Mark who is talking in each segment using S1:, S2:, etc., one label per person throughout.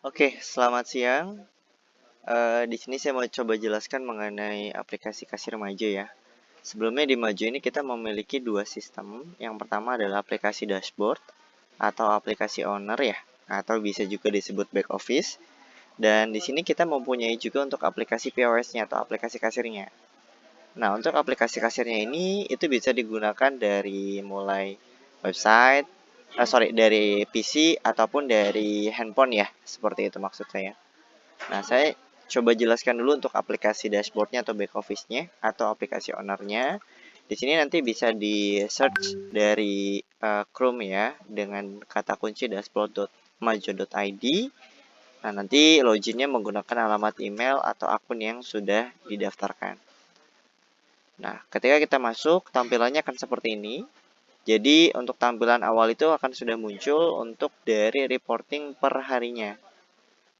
S1: Oke, selamat siang. Di sini saya mau coba jelaskan mengenai aplikasi kasir Maju ya. Sebelumnya di Maju ini kita memiliki dua sistem. Yang pertama adalah aplikasi dashboard atau aplikasi owner ya, atau bisa juga disebut back office. Dan di sini kita mempunyai juga untuk aplikasi POS-nya atau aplikasi kasirnya. Nah, untuk aplikasi kasirnya ini itu bisa digunakan dari mulai website, dari PC ataupun dari handphone ya, seperti itu maksud saya. Nah, saya coba jelaskan dulu untuk aplikasi dashboardnya atau back office-nya atau aplikasi owner-nya. Di sini nanti bisa di search dari Chrome ya dengan kata kunci dashboard.majo.id. Nah, nanti loginnya menggunakan alamat email atau akun yang sudah didaftarkan. Nah, ketika kita masuk, tampilannya akan seperti ini. Jadi, untuk tampilan awal itu akan sudah muncul untuk dari reporting per harinya.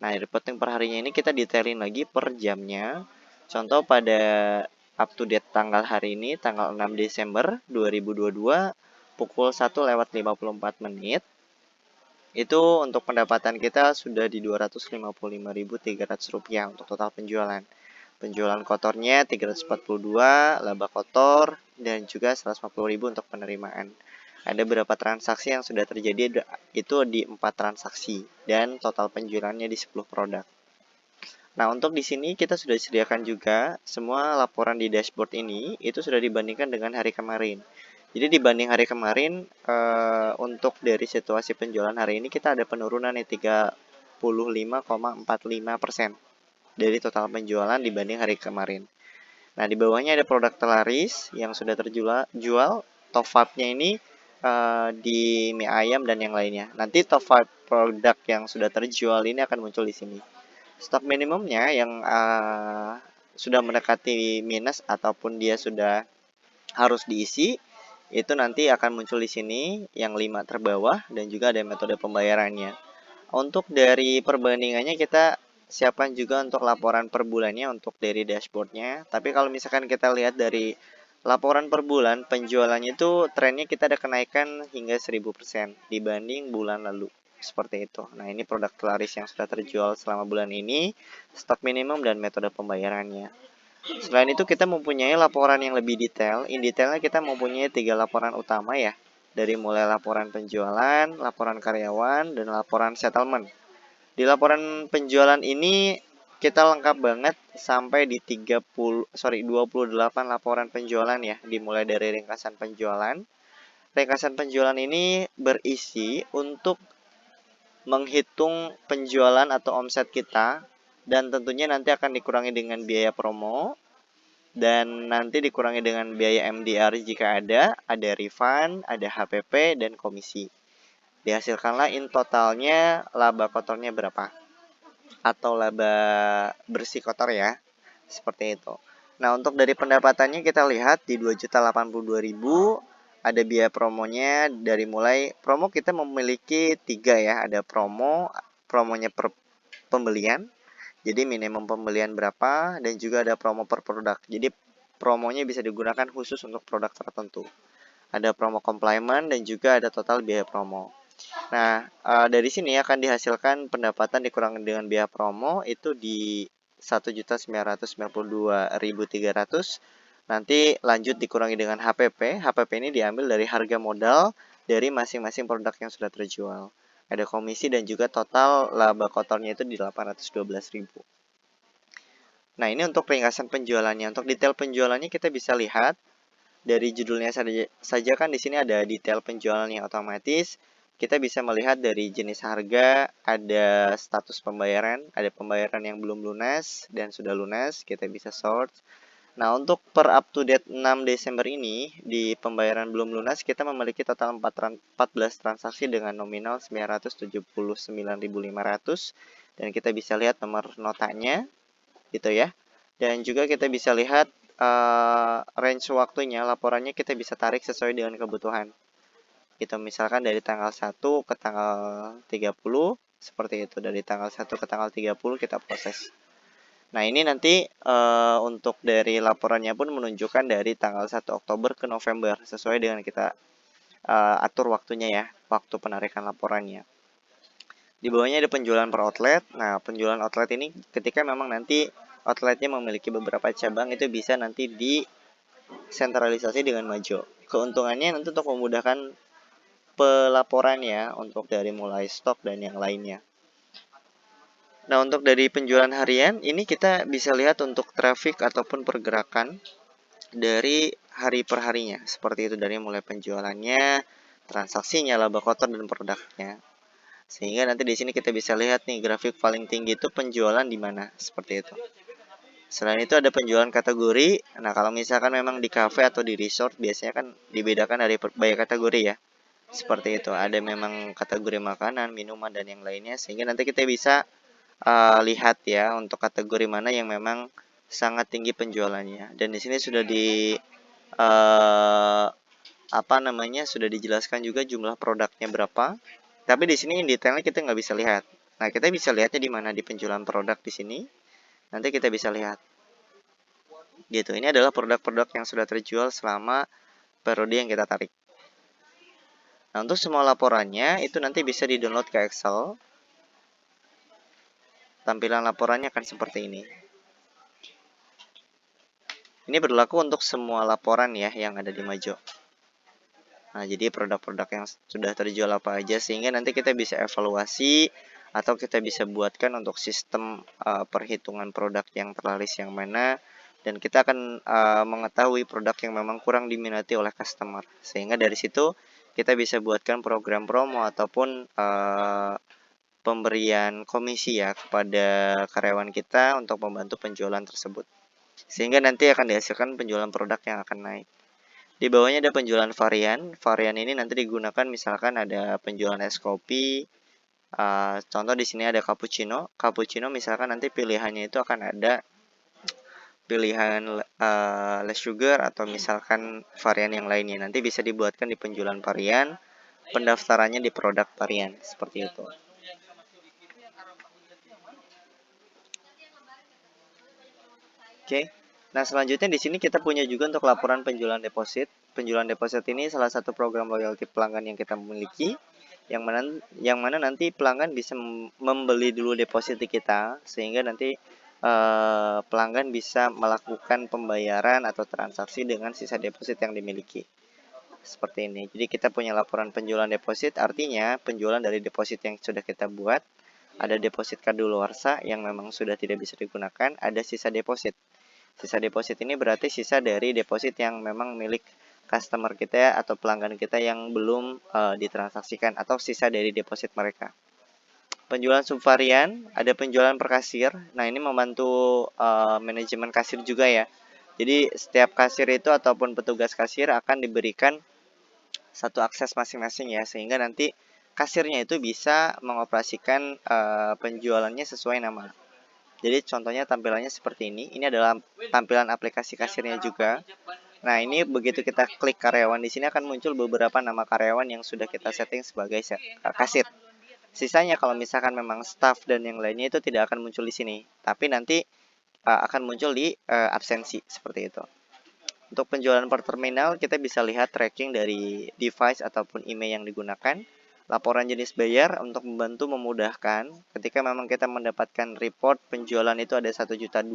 S1: Nah, reporting per harinya ini kita detailin lagi per jamnya. Contoh pada up to date tanggal hari ini, tanggal 6 Desember 2022, pukul 1:54. Itu untuk pendapatan kita sudah di Rp255.300 untuk total penjualan. Penjualan kotornya 342, laba kotor, dan juga 150.000 untuk penerimaan. Ada beberapa transaksi yang sudah terjadi itu di 4 transaksi dan total penjualannya di 10 produk. Nah, untuk di sini kita sudah disediakan juga semua laporan di dashboard ini itu sudah dibandingkan dengan hari kemarin. Jadi dibanding hari kemarin untuk dari situasi penjualan hari ini kita ada penurunan nih 35,45% dari total penjualan dibanding hari kemarin. Nah, di bawahnya ada produk telaris yang sudah terjual. Top up-nya ini di mie ayam dan yang lainnya. Nanti top up produk yang sudah terjual ini akan muncul di sini. Stok minimumnya yang sudah mendekati minus ataupun dia sudah harus diisi, itu nanti akan muncul di sini yang 5 terbawah dan juga ada metode pembayarannya. Untuk dari perbandingannya kita siapkan juga untuk laporan per bulannya untuk dari dashboardnya. Tapi kalau misalkan kita lihat dari laporan per bulan, penjualannya itu trennya kita ada kenaikan hingga 1000% dibanding bulan lalu. Seperti itu. Nah, ini produk laris yang sudah terjual selama bulan ini, stok minimum dan metode pembayarannya. Selain itu kita mempunyai laporan yang lebih detail. In detailnya kita mempunyai 3 laporan utama ya. Dari mulai laporan penjualan, laporan karyawan, dan laporan settlement. Di laporan penjualan ini kita lengkap banget sampai di 28 laporan penjualan ya, dimulai dari ringkasan penjualan. Ringkasan penjualan ini berisi untuk menghitung penjualan atau omset kita dan tentunya nanti akan dikurangi dengan biaya promo dan nanti dikurangi dengan biaya MDR jika ada refund, ada HPP dan komisi. Dihasilkanlah in totalnya laba kotornya berapa atau laba bersih kotor ya, seperti itu. Nah, untuk dari pendapatannya kita lihat di 2.082.000 ada biaya promonya dari mulai promo kita memiliki 3 ya, ada promonya per pembelian. Jadi minimum pembelian berapa dan juga ada promo per produk. Jadi promonya bisa digunakan khusus untuk produk tertentu. Ada promo complement dan juga ada total biaya promo. Nah, dari sini akan dihasilkan pendapatan dikurangi dengan biaya promo itu di 1.992.300. Nanti lanjut dikurangi dengan HPP. HPP ini diambil dari harga modal dari masing-masing produk yang sudah terjual. Ada komisi dan juga total laba kotornya itu di 812.000. Nah, ini untuk ringkasan penjualannya. Untuk detail penjualannya kita bisa lihat dari judulnya saja kan di sini ada detail penjualan yang otomatis. Kita bisa melihat dari jenis harga, ada status pembayaran, ada pembayaran yang belum lunas dan sudah lunas, kita bisa sort. Nah, untuk per up to date 6 Desember ini, di pembayaran belum lunas, kita memiliki total 14 transaksi dengan nominal 979.500 dan kita bisa lihat nomor notanya, gitu ya. Dan juga kita bisa lihat range waktunya, laporannya kita bisa tarik sesuai dengan kebutuhan. Gitu, misalkan dari tanggal 1 ke tanggal 30, seperti itu. Dari tanggal 1 ke tanggal 30 kita proses. Nah, ini nanti untuk dari laporannya pun menunjukkan dari tanggal 1 Oktober ke November, sesuai dengan kita atur waktunya ya, waktu penarikan laporannya. Di bawahnya ada penjualan per outlet. Nah, penjualan outlet ini ketika memang nanti outletnya memiliki beberapa cabang, itu bisa nanti disentralisasi dengan Majo. Keuntungannya nanti untuk memudahkan pelaporannya untuk dari mulai stok dan yang lainnya. Nah, untuk dari penjualan harian ini kita bisa lihat untuk traffic ataupun pergerakan dari hari per harinya. Seperti itu, dari mulai penjualannya, transaksinya, laba kotor dan produknya. Sehingga nanti di sini kita bisa lihat nih grafik paling tinggi itu penjualan di mana, seperti itu. Selain itu ada penjualan kategori. Nah, kalau misalkan memang di cafe atau di resort biasanya kan dibedakan dari berbagai kategori ya. Seperti itu. Ada memang kategori makanan, minuman dan yang lainnya, sehingga nanti kita bisa lihat ya untuk kategori mana yang memang sangat tinggi penjualannya. Dan di sini sudah sudah dijelaskan juga jumlah produknya berapa. Tapi di sini detailnya kita nggak bisa lihat. Nah, kita bisa lihatnya di mana, di penjualan produk di sini. Nanti kita bisa lihat. Gitu. Ini adalah produk-produk yang sudah terjual selama periode yang kita tarik. Nah, untuk semua laporannya itu nanti bisa di-download ke Excel. Tampilan laporannya akan seperti ini. Ini berlaku untuk semua laporan ya yang ada di Majo. Nah, jadi produk-produk yang sudah terjual apa aja, sehingga nanti kita bisa evaluasi atau kita bisa buatkan untuk sistem perhitungan produk yang terlaris yang mana, dan kita akan mengetahui produk yang memang kurang diminati oleh customer. Sehingga dari situ kita bisa buatkan program promo ataupun pemberian komisi ya kepada karyawan kita untuk membantu penjualan tersebut. Sehingga nanti akan dihasilkan penjualan produk yang akan naik. Di bawahnya ada penjualan varian. Varian ini nanti digunakan misalkan ada penjualan es kopi. Contoh di sini ada cappuccino. Cappuccino misalkan nanti pilihannya itu akan ada pilihan less sugar atau misalkan varian yang lainnya. Nanti bisa dibuatkan di penjualan varian. Pendaftarannya di produk varian seperti itu. Oke. Nah, selanjutnya di sini kita punya juga untuk laporan penjualan deposit. Penjualan deposit ini salah satu program loyalty pelanggan yang kita miliki, yang mana nanti pelanggan bisa membeli dulu deposit di kita, sehingga nanti pelanggan bisa melakukan pembayaran atau transaksi dengan sisa deposit yang dimiliki. Seperti ini. Jadi kita punya laporan penjualan deposit, artinya penjualan dari deposit yang sudah kita buat. Ada deposit kadaluarsa yang memang sudah tidak bisa digunakan, ada sisa deposit. Sisa deposit ini berarti sisa dari deposit yang memang milik customer kita atau pelanggan kita yang belum ditransaksikan, atau sisa dari deposit mereka. Penjualan subvarian, ada penjualan per kasir. Nah, ini membantu manajemen kasir juga ya. Jadi setiap kasir itu ataupun petugas kasir akan diberikan satu akses masing-masing ya, sehingga nanti kasirnya itu bisa mengoperasikan penjualannya sesuai nama. Jadi contohnya tampilannya seperti ini. Ini adalah tampilan aplikasi kasirnya juga. Nah, ini begitu kita klik karyawan di sini akan muncul beberapa nama karyawan yang sudah kita setting sebagai kasir. Sisanya kalau misalkan memang staff dan yang lainnya itu tidak akan muncul di sini, tapi nanti akan muncul di absensi seperti itu. Untuk penjualan per terminal, kita bisa lihat tracking dari device ataupun email yang digunakan. Laporan jenis bayar untuk membantu memudahkan ketika memang kita mendapatkan report penjualan itu ada 1.012.800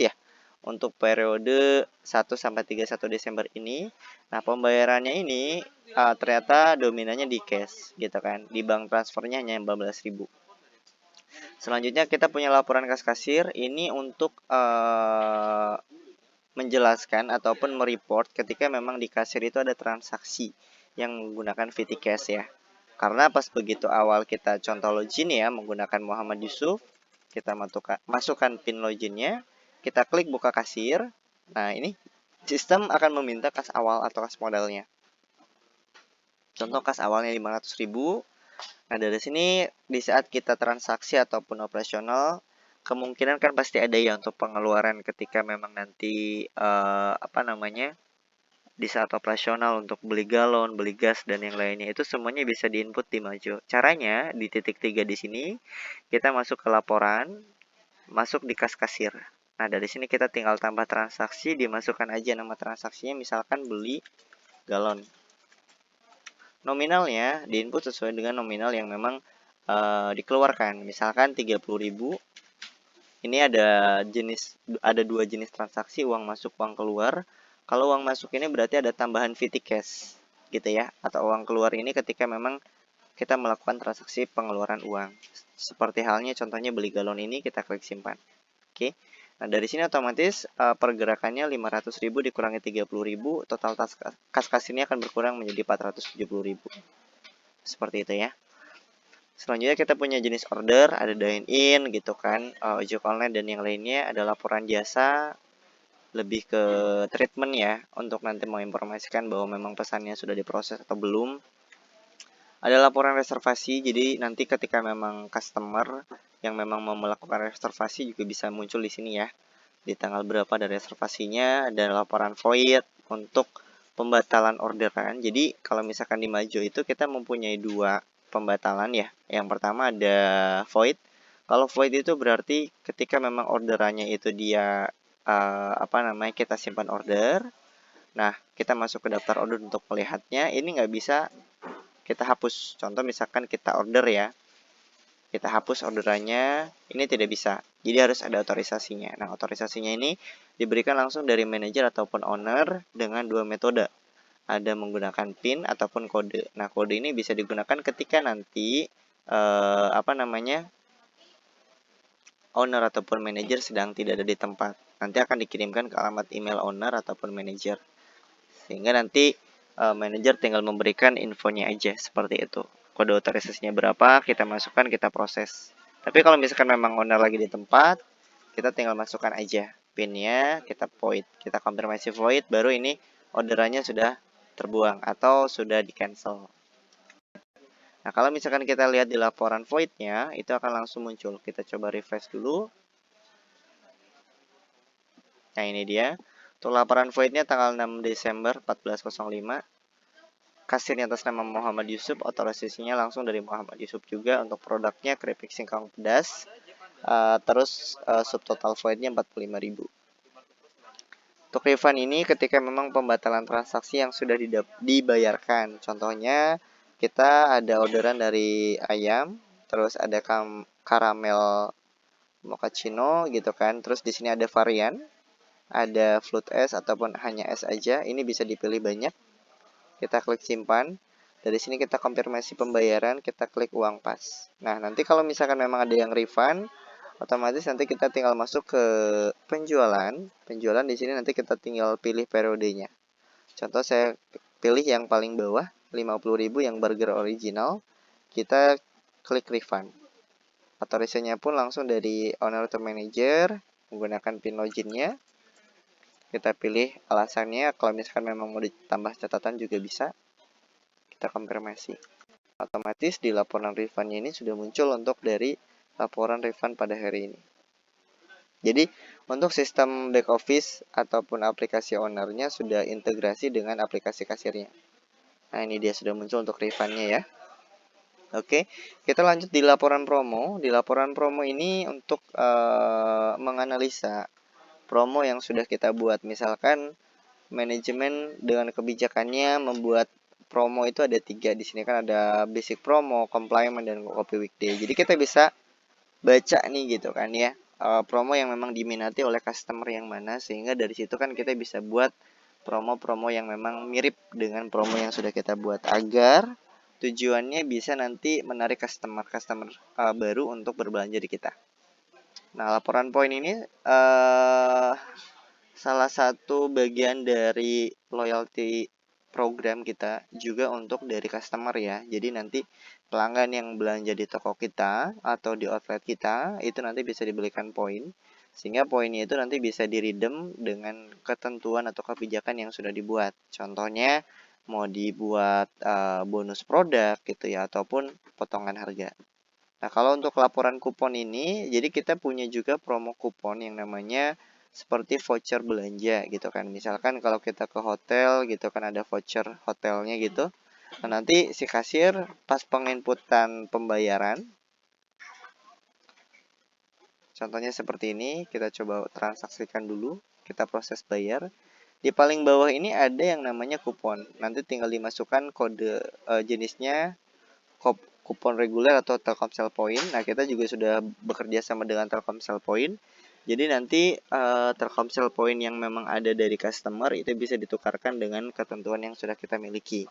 S1: ya untuk periode 1 sampai 31 Desember ini. Nah, pembayarannya ini ternyata dominannya di cash gitu kan. Di bank transfernya hanya 14.000. Selanjutnya kita punya laporan kas kasir. Ini untuk menjelaskan ataupun mereport ketika memang di kasir itu ada transaksi yang menggunakan VTCash ya. Karena pas begitu awal kita contoh login ya menggunakan Muhammad Yusuf, kita masukkan PIN loginnya, kita klik buka kasir. Nah, ini sistem akan meminta kas awal atau kas modalnya. Contoh kas awalnya 500.000. Nah, dari sini di saat kita transaksi ataupun operasional, kemungkinan kan pasti ada ya untuk pengeluaran ketika memang nanti di saat operasional untuk beli galon, beli gas dan yang lainnya, itu semuanya bisa diinput di Majo. Caranya di titik 3 di sini kita masuk ke laporan, masuk di kas kasir. Nah, dari sini kita tinggal tambah transaksi, dimasukkan aja nama transaksinya, misalkan beli galon. Nominalnya diinput sesuai dengan nominal yang memang dikeluarkan. Misalkan 30.000. Ini ada dua jenis transaksi, uang masuk, uang keluar. Kalau uang masuk ini berarti ada tambahan fee cash gitu ya, atau uang keluar ini ketika memang kita melakukan transaksi pengeluaran uang. Seperti halnya contohnya beli galon ini, kita klik simpan. Oke. Nah, dari sini otomatis pergerakannya 500.000 dikurangi 30.000, total kas ini akan berkurang menjadi 470.000. Seperti itu ya. Selanjutnya kita punya jenis order, ada dine-in gitu kan, ojek online dan yang lainnya, ada laporan jasa, lebih ke treatment ya, untuk nanti mau informasikan bahwa memang pesannya sudah diproses atau belum. Ada laporan reservasi, jadi nanti ketika memang customer yang memang mau melakukan reservasi juga bisa muncul di sini ya. Di tanggal berapa ada reservasinya, ada laporan void untuk pembatalan orderan. Jadi kalau misalkan di Majo itu kita mempunyai dua pembatalan ya. Yang pertama ada void. Kalau void itu berarti ketika memang orderannya itu dia kita simpan order. Nah, kita masuk ke daftar order untuk melihatnya. Ini nggak bisa kita hapus. Contoh misalkan kita order ya, kita hapus orderannya, ini tidak bisa. Jadi harus ada otorisasinya. Nah, otorisasinya ini diberikan langsung dari manajer ataupun owner dengan dua metode. Ada menggunakan PIN ataupun kode. Nah, kode ini bisa digunakan ketika nanti owner ataupun manajer sedang tidak ada di tempat. Nanti akan dikirimkan ke alamat email owner ataupun manajer. Sehingga nanti manajer tinggal memberikan infonya aja seperti itu. Kode otorisasinya berapa, kita masukkan, kita proses. Tapi kalau misalkan memang owner lagi di tempat, kita tinggal masukkan aja PIN-nya, kita void, kita konfirmasi void, baru ini orderannya sudah terbuang atau sudah di cancel. Nah, kalau misalkan kita lihat di laporan void-nya, itu akan langsung muncul. Kita coba refresh dulu. Nah, ini dia. Untuk laporan void-nya tanggal 6 Desember 14.05. Kasirnya atas nama Muhammad Yusuf, otorisasinya langsung dari Muhammad Yusuf juga. Untuk produknya keripik singkong pedas. Terus subtotal void-nya 45.000. Untuk refund ini ketika memang pembatalan transaksi yang sudah dibayarkan. Contohnya kita ada orderan dari ayam, terus ada karamel mochaccino gitu kan. Terus di sini ada varian, ada float es ataupun hanya es aja. Ini bisa dipilih banyak. Kita klik simpan. Dari sini kita konfirmasi pembayaran, kita klik uang pas. Nah, nanti kalau misalkan memang ada yang refund, otomatis nanti kita tinggal masuk ke penjualan. Penjualan di sini nanti kita tinggal pilih periodenya. Contoh saya pilih yang paling bawah 50.000 yang burger original. Kita klik refund. Otorisasinya pun langsung dari owner to manager menggunakan pin loginnya. Kita pilih alasannya, kalau misalkan memang mau ditambah catatan juga bisa. Kita konfirmasi. Otomatis di laporan refundnya ini sudah muncul untuk dari laporan refund pada hari ini. Jadi untuk sistem back office ataupun aplikasi ownernya sudah integrasi dengan aplikasi kasirnya. Nah, ini dia sudah muncul untuk refundnya ya. Oke, kita lanjut di laporan promo. Di laporan promo ini untuk menganalisa promo yang sudah kita buat. Misalkan manajemen dengan kebijakannya membuat promo itu ada 3. Di sini kan ada basic promo, complement, dan copy weekday. Jadi kita bisa baca nih gitu kan ya, promo yang memang diminati oleh customer yang mana, sehingga dari situ kan kita bisa buat promo-promo yang memang mirip dengan promo yang sudah kita buat, agar tujuannya bisa nanti menarik customer baru untuk berbelanja di kita. Nah, laporan poin ini salah satu bagian dari loyalty program kita juga untuk dari customer ya. Jadi nanti pelanggan yang belanja di toko kita atau di outlet kita itu nanti bisa diberikan poin, sehingga poinnya itu nanti bisa diredeem dengan ketentuan atau kebijakan yang sudah dibuat. Contohnya mau dibuat bonus produk gitu ya, ataupun potongan harga. Nah, kalau untuk laporan kupon ini, jadi kita punya juga promo kupon yang namanya seperti voucher belanja gitu kan. Misalkan kalau kita ke hotel gitu kan, ada voucher hotelnya gitu. Nah, nanti si kasir pas penginputan pembayaran, contohnya seperti ini, kita coba transaksikan dulu, kita proses bayar. Di paling bawah ini ada yang namanya kupon. Nanti tinggal dimasukkan kode jenisnya kupon reguler atau Telkomsel Point. Nah, kita juga sudah bekerja sama dengan Telkomsel Point. Jadi nanti Telkomsel Point yang memang ada dari customer itu bisa ditukarkan dengan ketentuan yang sudah kita miliki.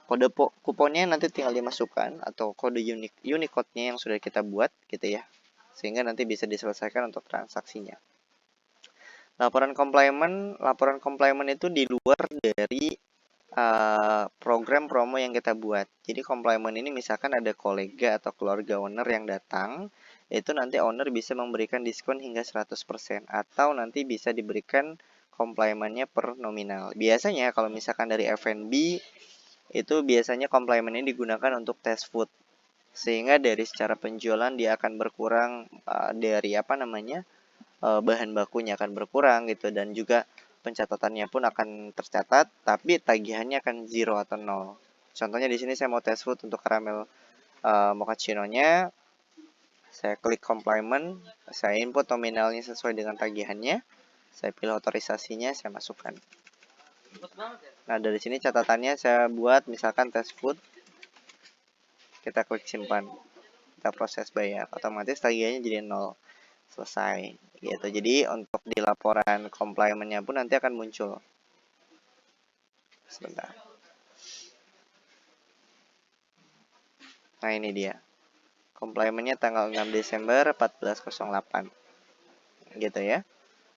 S1: Kode kuponnya nanti tinggal dimasukkan atau kode Unicode-nya yang sudah kita buat gitu ya. Sehingga nanti bisa diselesaikan untuk transaksinya. Laporan complement itu di luar dari program promo yang kita buat. Jadi complement ini misalkan ada kolega atau keluarga owner yang datang, itu nanti owner bisa memberikan diskon hingga 100% atau nanti bisa diberikan complementnya per nominal. Biasanya kalau misalkan dari F&B itu biasanya complement ini digunakan untuk test food. Sehingga dari secara penjualan dia akan berkurang dari bahan bakunya akan berkurang gitu, dan juga pencatatannya pun akan tercatat, tapi tagihannya akan 0 atau 0. Contohnya di sini saya mau test food untuk caramel mochaccino-nya. Saya klik complement, saya input nominalnya sesuai dengan tagihannya, saya pilih otorisasinya, saya masukkan. Nah, dari sini catatannya saya buat misalkan test food. Kita klik simpan. Kita proses bayar, otomatis tagihannya jadi 0. Selesai gitu. Jadi untuk di laporan complementnya pun nanti akan muncul. Sebentar. Nah, ini dia. Complementnya tanggal 6 Desember 1408. Gitu ya.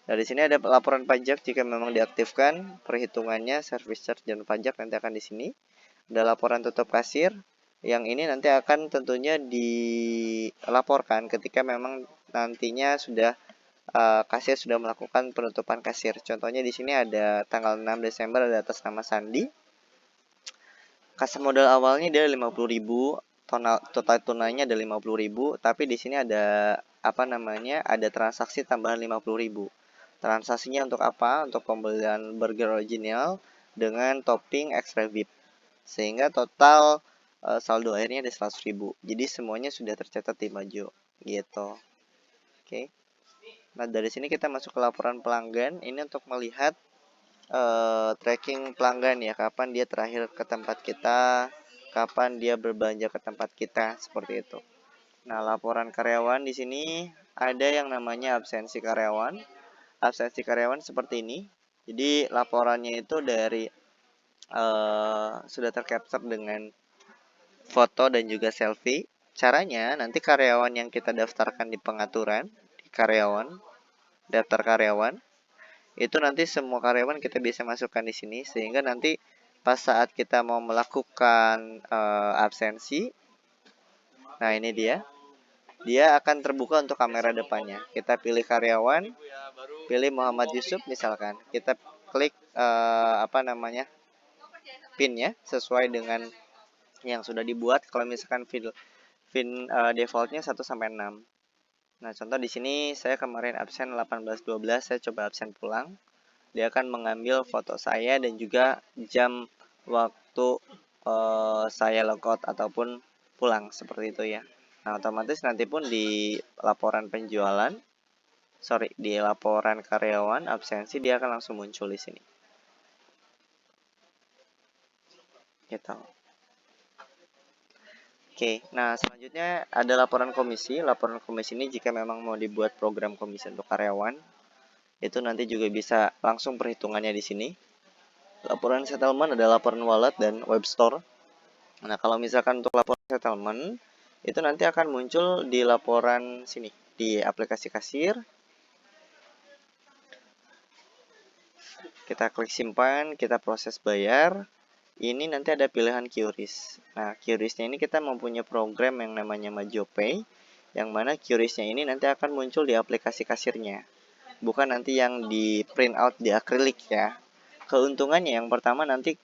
S1: Dari sini ada laporan pajak jika memang diaktifkan, perhitungannya, service charge dan pajak nanti akan di sini. Ada laporan tutup kasir. Yang ini nanti akan tentunya dilaporkan ketika memang nantinya sudah kasir sudah melakukan penutupan kasir. Contohnya di sini ada tanggal 6 Desember ada atas nama Sandi. Kas modal awalnya dia 50.000, total tunainya ada 50.000, tapi di sini ada ada transaksi tambahan 50.000. Transaksinya untuk apa? Untuk pembelian burger original dengan topping extra VIP. Sehingga total saldo akhirnya ada 100.000. Jadi semuanya sudah tercatat di Majo gitu. Oke. Nah, dari sini kita masuk ke laporan pelanggan. Ini untuk melihat tracking pelanggan ya, kapan dia terakhir ke tempat kita, kapan dia berbelanja ke tempat kita, seperti itu. Nah, laporan karyawan di sini ada yang namanya absensi karyawan. Absensi karyawan seperti ini. Jadi laporannya itu dari sudah tercapture dengan foto dan juga selfie. Caranya nanti karyawan yang kita daftarkan di pengaturan di karyawan, daftar karyawan, itu nanti semua karyawan kita bisa masukkan di sini, sehingga nanti pas saat kita mau melakukan absensi, nah ini dia akan terbuka untuk kamera depannya. Kita pilih karyawan, pilih Muhammad Yusuf misalkan, kita klik PIN-nya sesuai dengan yang sudah dibuat. Kalau misalkan PIN defaultnya 1 sampai 6. Nah, contoh di sini saya kemarin absen 18-12, saya coba absen pulang. Dia akan mengambil foto saya dan juga jam waktu saya logout ataupun pulang, seperti itu ya. Nah, otomatis nanti pun di laporan di laporan karyawan absensi dia akan langsung muncul di sini. Gitu. Oke, nah selanjutnya ada laporan komisi. Laporan komisi ini jika memang mau dibuat program komisi untuk karyawan, itu nanti juga bisa langsung perhitungannya di sini. Laporan settlement ada laporan wallet dan web store. Nah, kalau misalkan untuk laporan settlement, itu nanti akan muncul di laporan sini, di aplikasi kasir. Kita klik simpan, kita proses bayar. Ini nanti ada pilihan QRIS. Nah, QRIS-nya ini kita mempunyai program yang namanya MajoPay, yang mana QRIS-nya ini nanti akan muncul di aplikasi kasirnya, bukan nanti yang di print out di akrilik ya. Keuntungannya yang pertama, nanti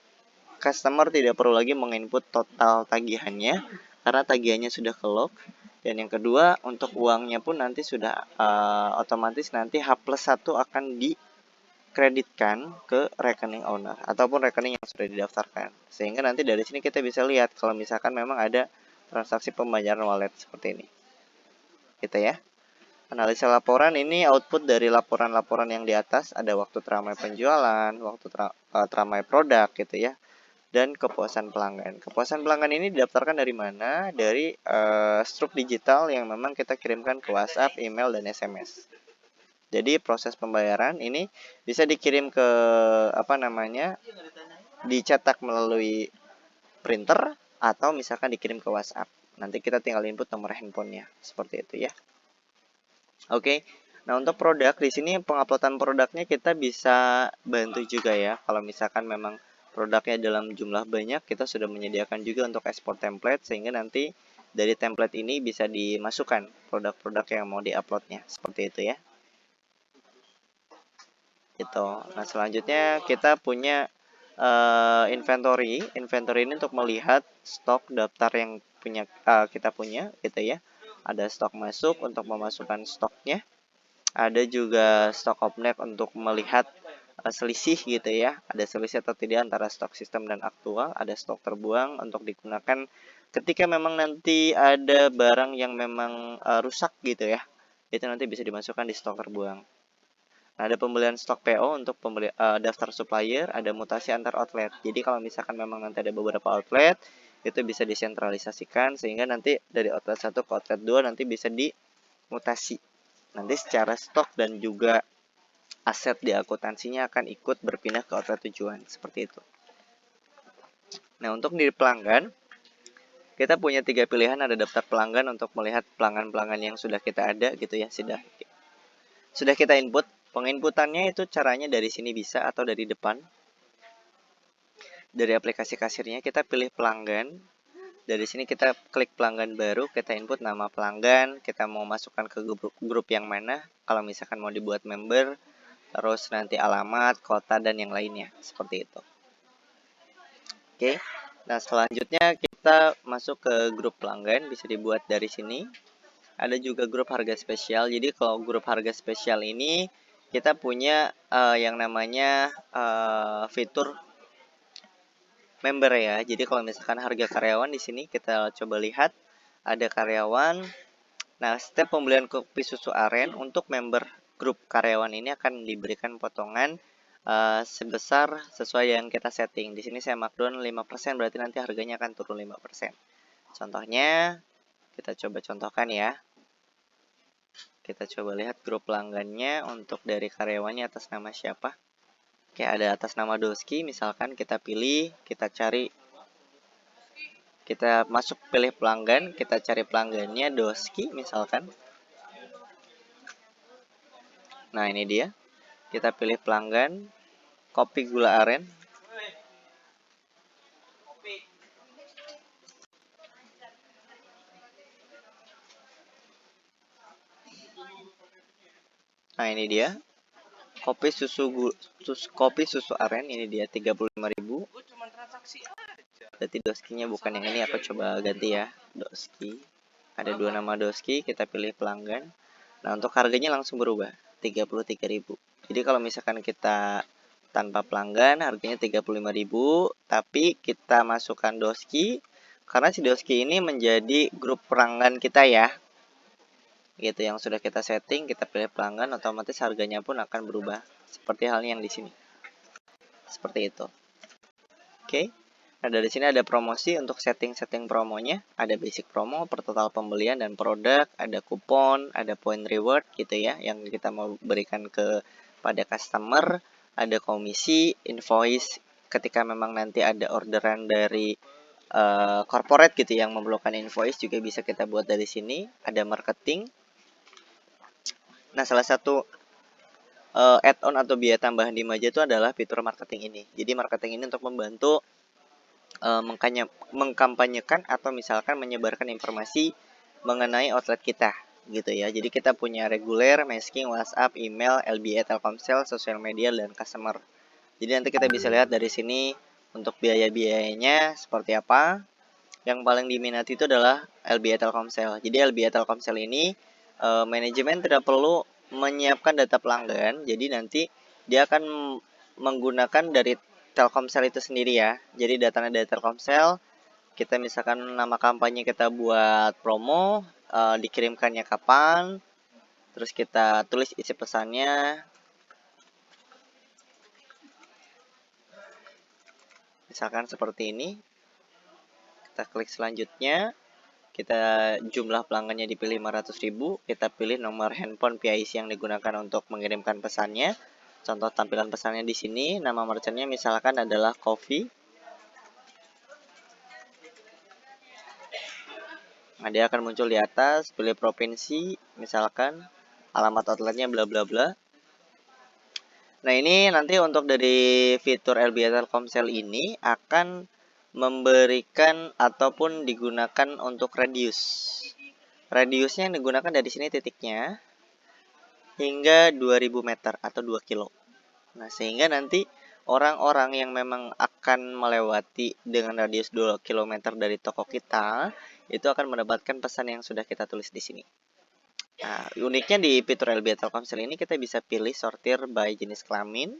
S1: customer tidak perlu lagi menginput total tagihannya karena tagihannya sudah ke-lock. Dan yang kedua, untuk uangnya pun nanti sudah otomatis nanti H+1 akan kreditkan ke rekening owner ataupun rekening yang sudah didaftarkan, sehingga nanti dari sini kita bisa lihat kalau misalkan memang ada transaksi pembayaran wallet seperti ini gitu ya. Analisa laporan ini output dari laporan-laporan yang di atas, ada waktu teramai penjualan, waktu teramai produk gitu ya, dan kepuasan pelanggan. Kepuasan pelanggan ini didaftarkan dari mana? Dari struk digital yang memang kita kirimkan ke WhatsApp, email, dan SMS. Jadi proses pembayaran ini bisa dikirim ke dicetak melalui printer atau misalkan dikirim ke WhatsApp. Nanti kita tinggal input nomor handphonenya, seperti itu ya. Oke. Nah, untuk produk di sini penguploadan produknya kita bisa bantu juga ya. Kalau misalkan memang produknya dalam jumlah banyak, kita sudah menyediakan juga untuk ekspor template sehingga nanti dari template ini bisa dimasukkan produk-produk yang mau diuploadnya, seperti itu ya. Gitu. Nah, selanjutnya kita punya inventory. Inventory ini untuk melihat stok daftar yang kita punya gitu ya. Ada stok masuk untuk memasukkan stoknya. Ada juga stok objek untuk melihat selisih gitu ya. Ada selisih atau tidak antara stok sistem dan aktual. Ada stok terbuang untuk digunakan ketika memang nanti ada barang yang memang rusak gitu ya. Itu nanti bisa dimasukkan di stok terbuang. Nah, ada pembelian stok PO untuk daftar supplier, ada mutasi antar outlet. Jadi kalau misalkan memang nanti ada beberapa outlet, itu bisa disentralisasikan sehingga nanti dari outlet 1 ke outlet 2 nanti bisa dimutasi. Nanti secara stok dan juga aset di akuntansinya akan ikut berpindah ke outlet tujuan, seperti itu. Nah, untuk di pelanggan, kita punya 3 pilihan, ada daftar pelanggan untuk melihat pelanggan-pelanggan yang sudah kita ada gitu ya, sudah kita input. Penginputannya itu caranya dari sini bisa atau dari depan. Dari aplikasi kasirnya kita pilih pelanggan. Dari sini kita klik pelanggan baru, kita input nama pelanggan, kita mau masukkan ke grup yang mana, kalau misalkan mau dibuat member, terus nanti alamat, kota, dan yang lainnya, seperti itu. Oke, nah selanjutnya kita masuk ke grup pelanggan, bisa dibuat dari sini. Ada juga grup harga spesial, jadi kalau grup harga spesial ini, kita punya yang namanya fitur member ya. Jadi kalau misalkan harga karyawan di sini kita coba lihat ada karyawan. Nah, setiap pembelian kopi susu aren untuk member grup karyawan ini akan diberikan potongan sebesar sesuai yang kita setting. Di sini saya markdown 5%, berarti nanti harganya akan turun 5%. Contohnya kita coba contohkan ya. Kita coba lihat grup pelanggannya untuk dari karyawannya atas nama siapa. Oke, ada atas nama Doski, misalkan kita pilih, kita cari, kita masuk pilih pelanggan, kita cari pelanggannya Doski misalkan. Nah, ini dia. Kita pilih pelanggan, kopi gula aren. Nah, ini dia. Kopi susu aren, ini dia 35.000. Berarti Doskinya bukan yang ini, aku coba ganti ya. Doski. Ada 2 nama Doski, kita pilih pelanggan. Nah, untuk harganya langsung berubah, 33.000. Jadi kalau misalkan kita tanpa pelanggan, harganya 35.000, tapi kita masukkan Doski, karena si Doski ini menjadi grup pelanggan kita ya. Gitu, yang sudah kita setting, kita pilih pelanggan, otomatis harganya pun akan berubah. Seperti halnya yang di sini. Seperti itu. Oke. Nah, dari sini ada promosi untuk setting-setting promonya. Ada basic promo per total pembelian dan produk, ada kupon, ada point reward gitu ya, yang kita mau berikan pada customer, ada komisi, invoice ketika memang nanti ada orderan dari corporate gitu yang memerlukan invoice juga bisa kita buat dari sini. Ada marketing. Nah, salah satu add-on atau biaya tambahan di Maja itu adalah fitur marketing ini. Jadi marketing ini untuk membantu mengkampanyekan atau misalkan menyebarkan informasi mengenai outlet kita gitu ya. Jadi kita punya reguler, masking, WhatsApp, email, LBA, Telkomsel, sosial media, dan customer. Jadi nanti kita bisa lihat dari sini untuk biaya-biayanya seperti apa. Yang paling diminati itu adalah LBA Telkomsel. Jadi LBA Telkomsel ini manajemen tidak perlu menyiapkan data pelanggan. Jadi nanti dia akan menggunakan dari Telkomsel itu sendiri ya. Jadi datanya dari Telkomsel, kita misalkan nama kampanye kita buat promo, dikirimkannya kapan, terus kita tulis isi pesannya. Misalkan seperti ini. Kita klik selanjutnya. Kita jumlah pelanggannya dipilih 500.000. Kita pilih nomor handphone PIC yang digunakan untuk mengirimkan pesannya. Contoh tampilan pesannya di sini. Nama merchantnya misalkan adalah Coffee. Nah, dia akan muncul di atas, pilih provinsi, misalkan alamat outletnya bla bla bla. Nah, ini nanti untuk dari fitur LBH Telkomsel ini akan memberikan ataupun digunakan untuk radius. Radiusnya yang digunakan dari sini titiknya hingga 2000 meter atau 2 kilo. Nah, sehingga nanti orang-orang yang memang akan melewati dengan radius 2 km dari toko kita itu akan mendapatkan pesan yang sudah kita tulis di sini. Nah, uniknya di fitur LBH Telkomsel ini kita bisa pilih sortir by jenis kelamin.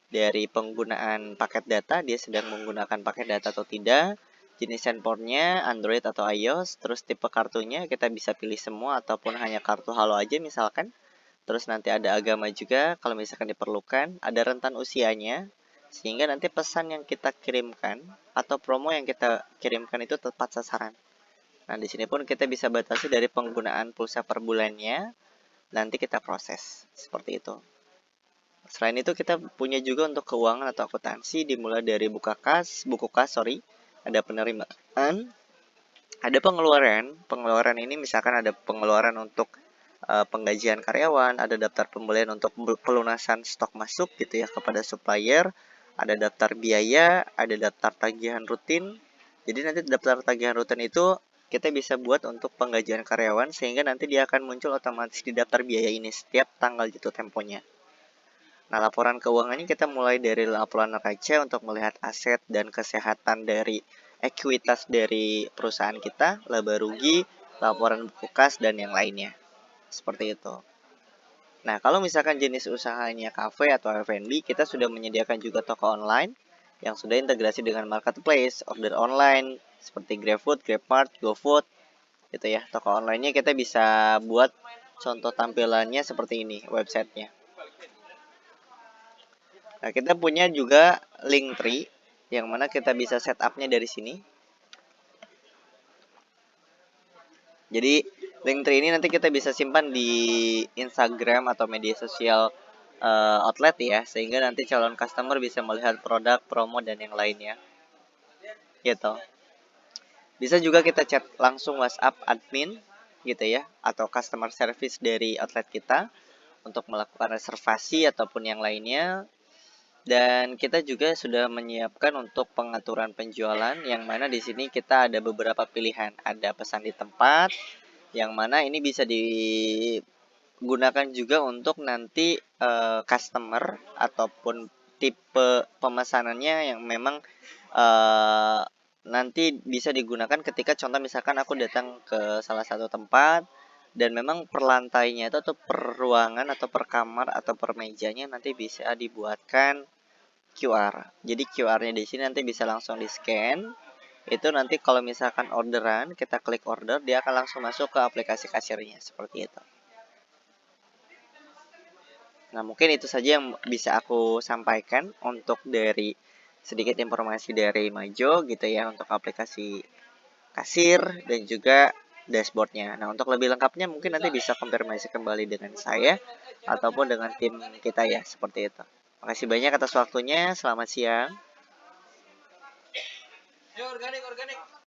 S1: Dari penggunaan paket data, dia sedang menggunakan paket data atau tidak. Jenis handphonenya Android atau iOS. Terus tipe kartunya kita bisa pilih semua ataupun hanya kartu halo aja misalkan. Terus nanti ada agama juga kalau misalkan diperlukan. Ada rentan usianya. Sehingga nanti pesan yang kita kirimkan atau promo yang kita kirimkan itu tepat sasaran. Nah, di sini pun kita bisa batasi dari penggunaan pulsa per bulannya. Nanti kita proses seperti itu. Selain itu kita punya juga untuk keuangan atau akuntansi dimulai dari buku kas, ada penerimaan, ada pengeluaran. Pengeluaran ini misalkan ada pengeluaran untuk penggajian karyawan, ada daftar pembelian untuk pelunasan stok masuk gitu ya kepada supplier, ada daftar biaya, ada daftar tagihan rutin. Jadi nanti daftar tagihan rutin itu kita bisa buat untuk penggajian karyawan sehingga nanti dia akan muncul otomatis di daftar biaya ini setiap tanggal jatuh temponya. Nah, laporan keuangannya kita mulai dari laporan neraca untuk melihat aset dan kesehatan dari ekuitas dari perusahaan kita, laba rugi, laporan buku kas, dan yang lainnya. Seperti itu. Nah, kalau misalkan jenis usahanya cafe atau F&B, kita sudah menyediakan juga toko online yang sudah integrasi dengan marketplace, order online, seperti GrabFood, GrabMart, GoFood, gitu ya. Toko online-nya kita bisa buat contoh tampilannya seperti ini, websitenya. Nah, kita punya juga Linktree, yang mana kita bisa setup-nya dari sini. Jadi, Linktree ini nanti kita bisa simpan di Instagram atau media sosial outlet ya, sehingga nanti calon customer bisa melihat produk, promo, dan yang lainnya. Gitu. Bisa juga kita chat langsung WhatsApp admin gitu ya, atau customer service dari outlet kita untuk melakukan reservasi ataupun yang lainnya. Dan kita juga sudah menyiapkan untuk pengaturan penjualan yang mana di sini kita ada beberapa pilihan. Ada pesan di tempat yang mana ini bisa digunakan juga untuk nanti customer ataupun tipe pemesanannya yang memang nanti bisa digunakan ketika contoh misalkan aku datang ke salah satu tempat dan memang per lantainya itu atau per ruangan atau per kamar atau per mejanya nanti bisa dibuatkan QR. Jadi QR-nya di sini nanti bisa langsung di-scan. Itu nanti kalau misalkan orderan, kita klik order, dia akan langsung masuk ke aplikasi kasirnya seperti itu. Nah, mungkin itu saja yang bisa aku sampaikan untuk dari sedikit informasi dari Majo gitu ya untuk aplikasi kasir dan juga dashboardnya. Nah, untuk lebih lengkapnya mungkin nanti bisa konfirmasi kembali dengan saya ataupun dengan tim kita ya, seperti itu. Makasih banyak atas waktunya. Selamat siang.